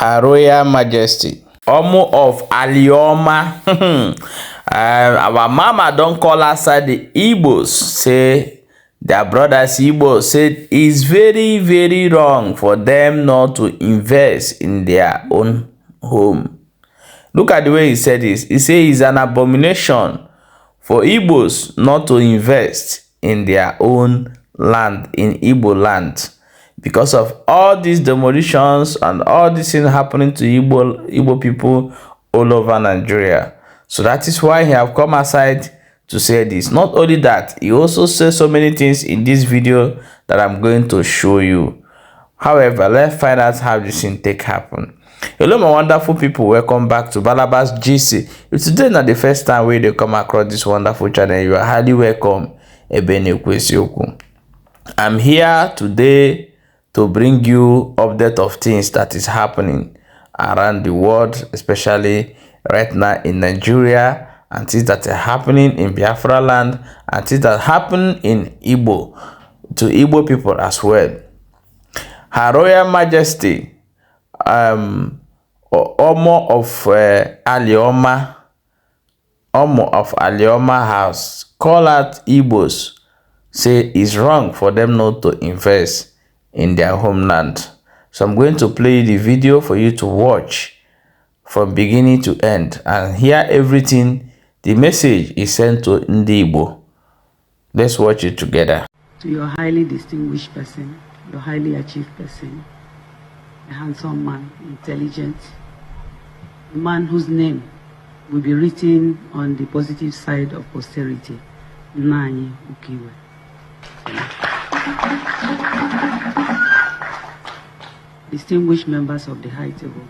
Her Royal Majesty, Omo of Anioma. Our mama don't call outside the Igbos, say their brothers Igbos said it's very, very wrong for them not to invest in their own home. Look at the way he said this. He said it's an abomination for Igbos not to invest in their own land, in Igbo land, because of all these demolitions and all these things happening to Igbo people all over Nigeria. So that is why he have come aside to say this. Not only that, he also says so many things in this video that I'm going to show you. However, let's find out how this thing happen. Hello my wonderful people, welcome back to Balabas GC. If today not the first time we they come across this wonderful channel, you are highly welcome. I'm here today to bring you update of things that is happening around the world, especially right now in Nigeria, and things that are happening in Biafra land, and things that happen in Igbo, to Igbo people as well. Her Royal Majesty, Omo of Anioma house call out Igbos, say it's wrong for them not to invest in their homeland. So I'm going to play the video for you to watch from beginning to end and hear everything the message is sent to Igbo. Let's watch it together. To your highly distinguished person, your highly achieved person, a handsome man, intelligent, a man whose name will be written on the positive side of posterity, Nani Ukiwe. Distinguished members of the high table,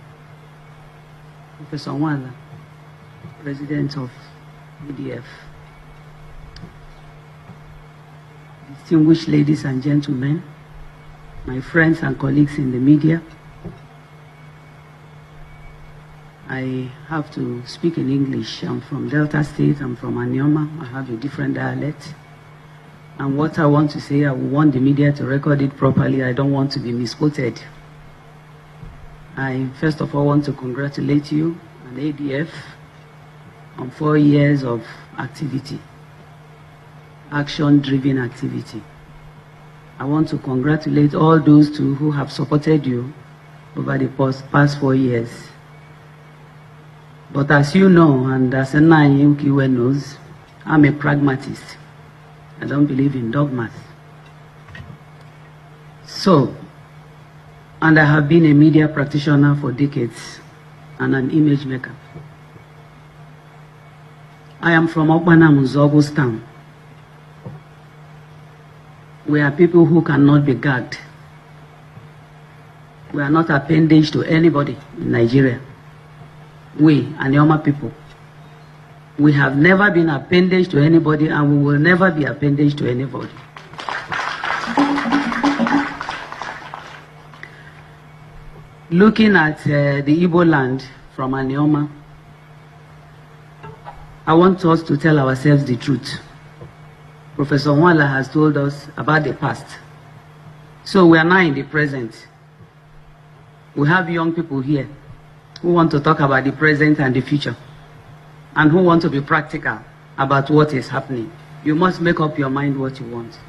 Professor Nwala, President of EDF, distinguished ladies and gentlemen, my friends and colleagues in the media. I have to speak in English. I'm from Delta State, I'm from Anioma, I have a different dialect. And what I want to say, I want the media to record it properly. I don't want to be misquoted. I first of all want to congratulate you and ADF on 4 years of activity, action-driven activity. I want to congratulate all those too who have supported you over the past 4 years. But as you know, and as Nani Ukiwe knows, I'm a pragmatist. I don't believe in dogmas. So, and I have been a media practitioner for decades and an image maker. I am from Okbana Muzogo's town. We are people who cannot be gagged. We are not appendage to anybody in Nigeria. We, Anioma people, we have never been appendage to anybody and we will never be appendage to anybody. Looking at the Igbo land from Anioma, I want us to tell ourselves the truth. Professor Nwala has told us about the past. So we are now in the present. We have young people here who want to talk about the present and the future, and who want to be practical about what is happening. You must make up your mind what you want.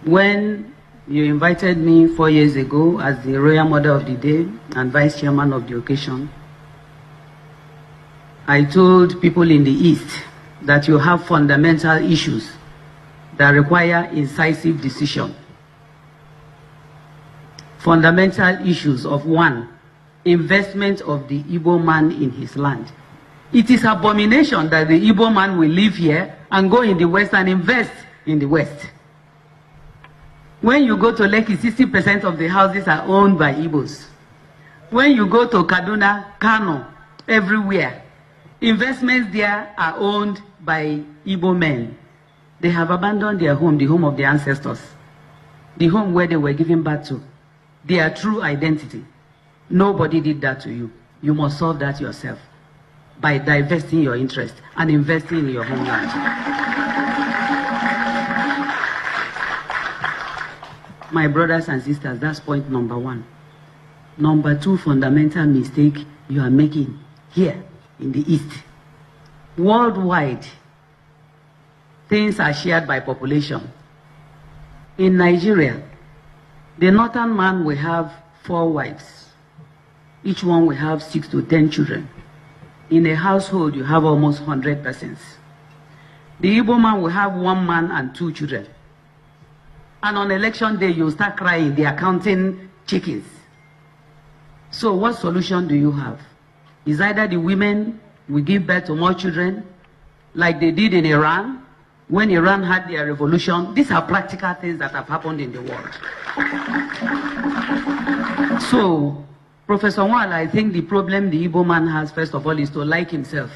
When you invited me 4 years ago as the Royal Mother of the Day and Vice Chairman of the occasion, I told people in the East that you have fundamental issues that require incisive decision. Fundamental issues of one, investment of the Igbo man in his land. It is abomination that the Igbo man will live here and go in the West and invest in the West. When you go to Lekki, 60% of the houses are owned by Igbos. When you go to Kaduna, Kano, everywhere, investments there are owned by Igbo men. They have abandoned their home, the home of their ancestors, the home where they were given birth to, their true identity. Nobody did that to you. You must solve that yourself by divesting your interest and investing in your homeland. My brothers and sisters, that's point number one. Number two fundamental mistake you are making here in the East. Worldwide, things are shared by population. In Nigeria, the northern man will have 4 wives. Each one will have 6 to 10 children. In a household, you have almost 100 persons. The Igbo man will have 1 man and 2 children. And on election day, you start crying, they are counting chickens. So what solution do you have? Is either the women will give birth to more children, like they did in Iran, when Iran had their revolution. These are practical things that have happened in the world. So, Professor Nwala, I think the problem the Igbo man has, first of all, is to like himself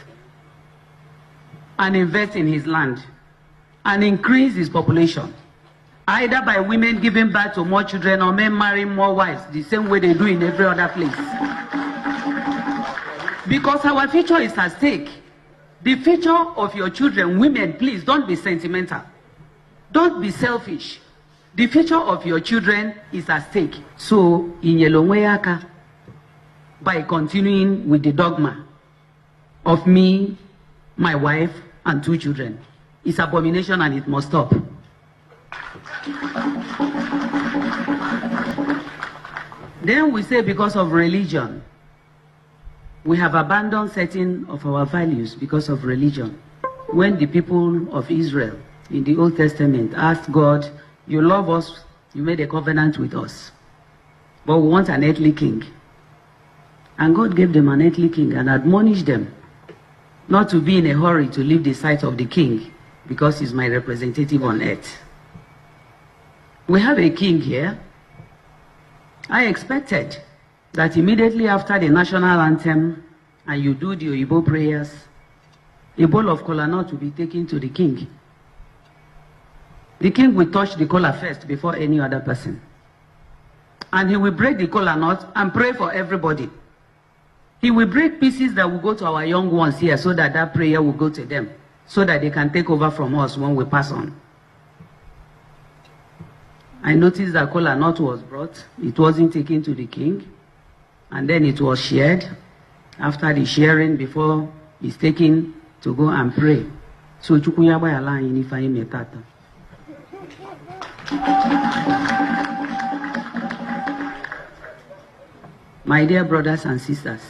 and invest in his land and increase his population, either by women giving birth to more children or men marrying more wives, the same way they do in every other place. Because our future is at stake. The future of your children, women, please don't be sentimental. Don't be selfish. The future of your children is at stake. So, in Yelongweaka, by continuing with the dogma of me, my wife, and 2 children, it's abomination and it must stop. Then we say because of religion, we have abandoned certain of our values because of religion. When the people of Israel in the Old Testament asked God, you love us, you made a covenant with us, but we want an earthly king. And God gave them an earthly king and admonished them not to be in a hurry to leave the sight of the king because he's my representative on earth. We have a king here. I expected that immediately after the national anthem and you do the Oyibo prayers, a bowl of kola nut will be taken to the king. The king will touch the kola first before any other person. And he will break the kola nut and pray for everybody. He will break pieces that will go to our young ones here so that that prayer will go to them, so that they can take over from us when we pass on. I noticed that kola nut was brought. It wasn't taken to the king. And then it was shared. After the sharing, before it's taken to go and pray. So chukunyaba yala inifai metata. My dear brothers and sisters,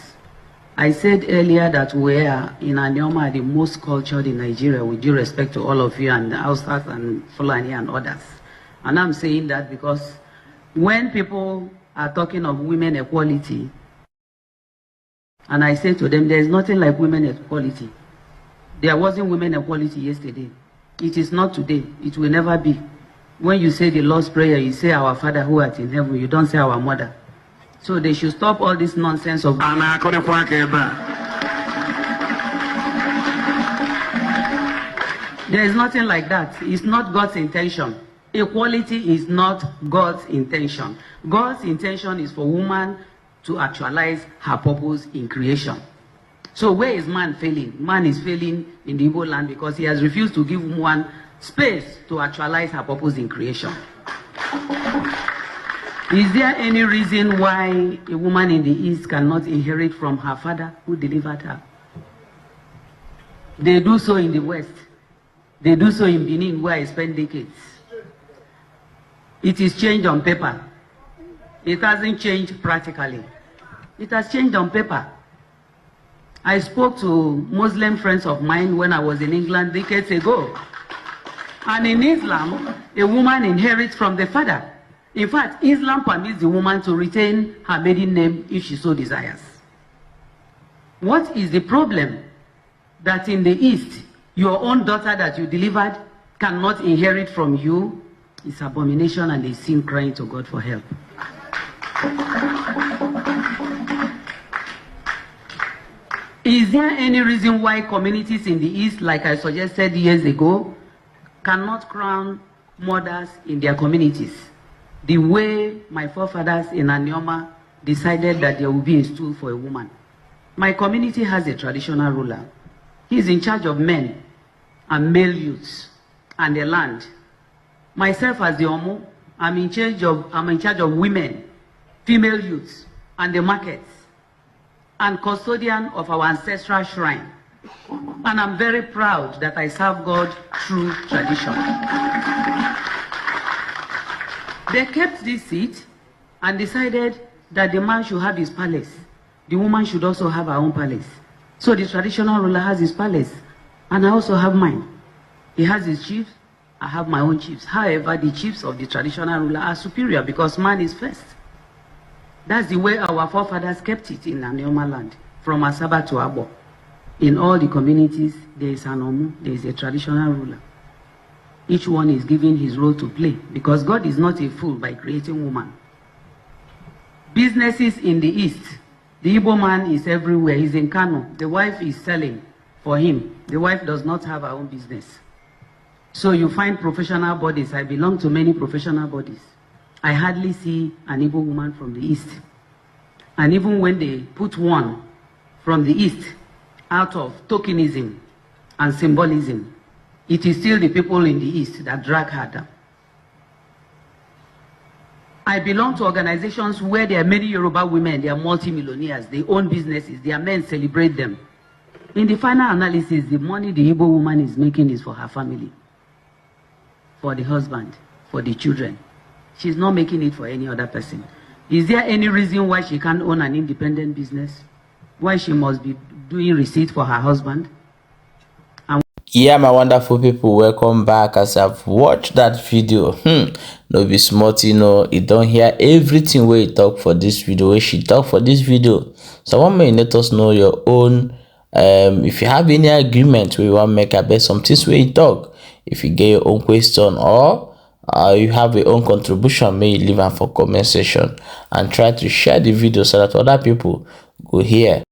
I said earlier that we are in Anioma the most cultured in Nigeria, with due respect to all of you and the Hausas and Fulani and others. And I'm saying that because when people are talking of women equality, and I say to them, there is nothing like women equality. There wasn't women equality yesterday. It is not today. It will never be. When you say the Lord's Prayer, you say our Father who art in heaven. You don't say our mother. So they should stop all this nonsense of... There is nothing like that. It's not God's intention. Equality is not God's intention. God's intention is for woman to actualize her purpose in creation. So where is man failing? Man is failing in the Igbo land because he has refused to give woman space to actualize her purpose in creation. Is there any reason why a woman in the East cannot inherit from her father who delivered her? They do so in the West. They do so in Benin, where I spent decades. It is changed on paper. It hasn't changed practically. It has changed on paper. I spoke to Muslim friends of mine when I was in England decades ago. And in Islam, a woman inherits from the father. In fact, Islam permits the woman to retain her maiden name if she so desires. What is the problem that in the East, your own daughter that you delivered cannot inherit from you? It's abomination and a sin crying to God for help. Is there any reason why communities in the East, like I suggested years ago, cannot crown mothers in their communities? The way my forefathers in Anioma decided that there will be a stool for a woman. My community has a traditional ruler. He's in charge of men and male youths and the land. Myself as the Omo, I'm in charge of women, female youths. and the markets, and custodian of our ancestral shrine. And I'm very proud that I serve God through tradition. They kept this seat and decided that the man should have his palace. The woman should also have her own palace. So the traditional ruler has his palace, and I also have mine. He has his chiefs, I have my own chiefs. However, the chiefs of the traditional ruler are superior because man is first. That's the way our forefathers kept it in Anioma land, from Asaba to Abo. In all the communities, there is an Omu, there is a traditional ruler. Each one is given his role to play because God is not a fool by creating woman. Businesses in the east, the Igbo man is everywhere. He's in Kano. The wife is selling for him. The wife does not have her own business. So you find professional bodies. I belong to many professional bodies. I hardly see an Igbo woman from the east. And even when they put one from the east out of tokenism and symbolism, it is still the people in the east that drag her down. I belong to organizations where there are many Yoruba women, they are multimillionaires, they own businesses, their men celebrate them. In the final analysis, the money the Igbo woman is making is for her family, for the husband, for the children. She's not making it for any other person. Is there any reason why she can't own an independent business? Why she must be doing receipt for her husband? Yeah, my wonderful people, welcome back. As I've watched that video, no be smart, you don't hear everything where you talk for this video, where she talk for this video. So one may let us know your own, if you have any agreement where you want to make about some things where you talk, if you get your own question or you have your own contribution, may you leave them for comment section and try to share the video so that other people go hear